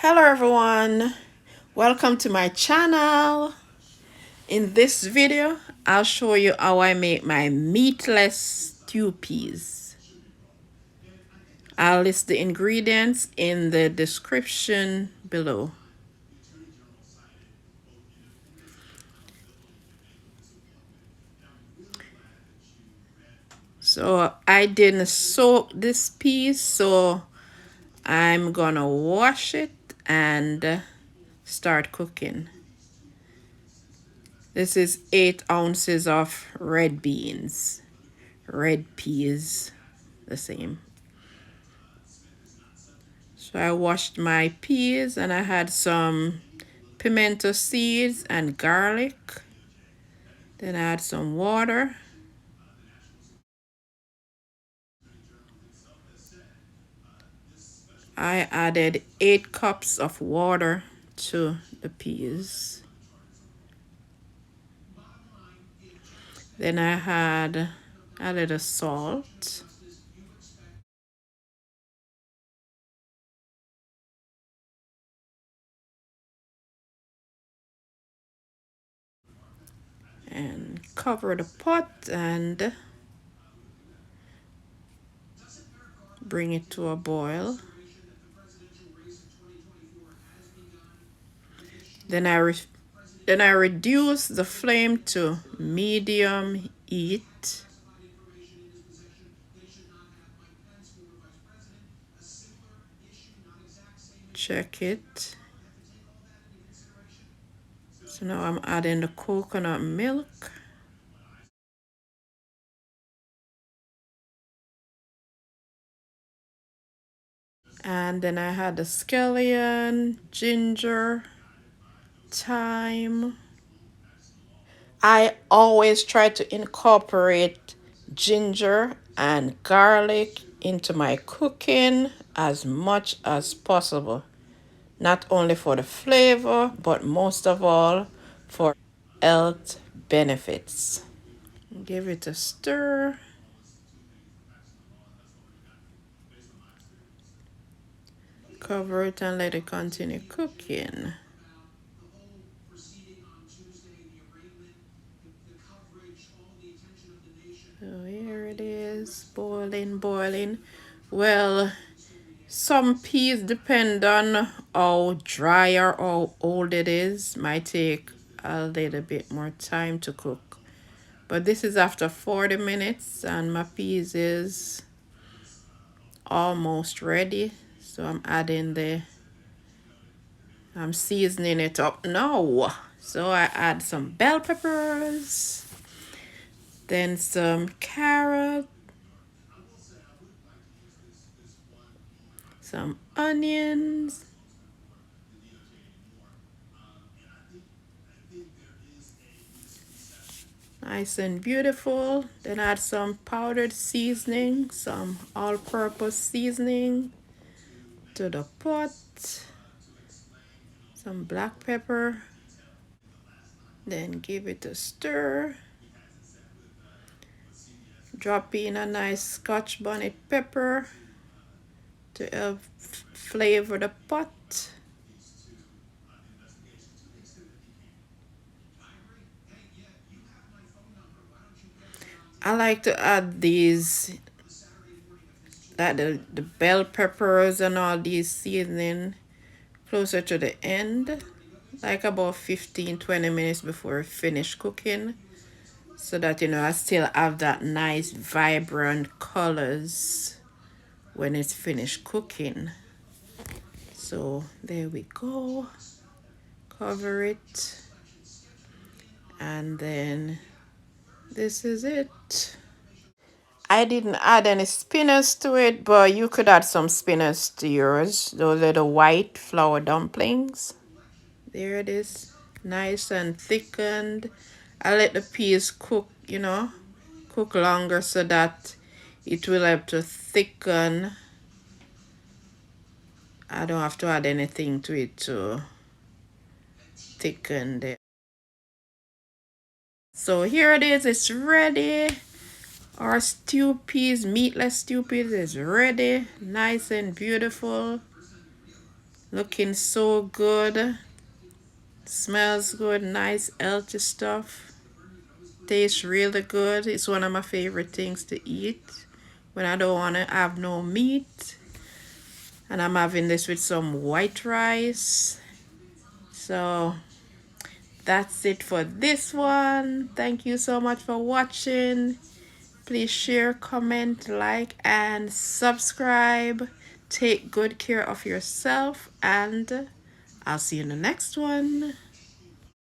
Hello everyone, welcome to my channel. In this video, I'll show you how I make my meatless stew peas. I'll list the ingredients in the description below. So I didn't soak this peas, so I'm gonna wash it and start cooking. This is 8 ounces of red beans, red peas, the same. So I washed my peas and I had some pimento seeds and garlic. Then I had some water. I added 8 cups of water to the peas. Then I had a little salt. And cover the pot and bring it to a boil. Then I reduce the flame to medium heat. Check it. So now I'm adding the coconut milk. And then I had the scallion, ginger, thyme. I always try to incorporate ginger and garlic into my cooking as much as possible. Not only for the flavor, but most of all for health benefits. Give it a stir. Cover it and let it continue cooking. So here it is, boiling, boiling. Well, some peas, depend on how dry or how old it is, might take a little bit more time to cook. But this is after 40 minutes and my peas is almost ready. So I'm seasoning it up now. So I add some bell peppers, then some carrot, some onions, nice and beautiful. Then add some powdered seasoning, some all-purpose seasoning to the pot, some black pepper, then give it a stir. Drop in a nice scotch bonnet pepper to help flavor the pot. I like to add these, like the bell peppers and all these seasoning closer to the end, like about 15-20 minutes before I finish cooking, so that I still have that nice vibrant colors when it's finished cooking. So there we go. Cover it, and then this is it. I didn't add any spinach to it, but you could add some spinach to yours. Those are the white flour dumplings. There it is, nice and thickened. I let the peas cook, cook longer so that it will help to thicken. I don't have to add anything to it to thicken it. So here it is, it's ready. Our stew peas, meatless stew peas is ready. Nice and beautiful. Looking so good. Smells good. Nice healthy stuff. Tastes really good. It's one of my favorite things to eat when I don't want to have no meat. And I'm having this with some white rice. So that's it for this one. Thank you so much for watching. Please share, comment, like, and subscribe. Take good care of yourself, and I'll see you in the next one.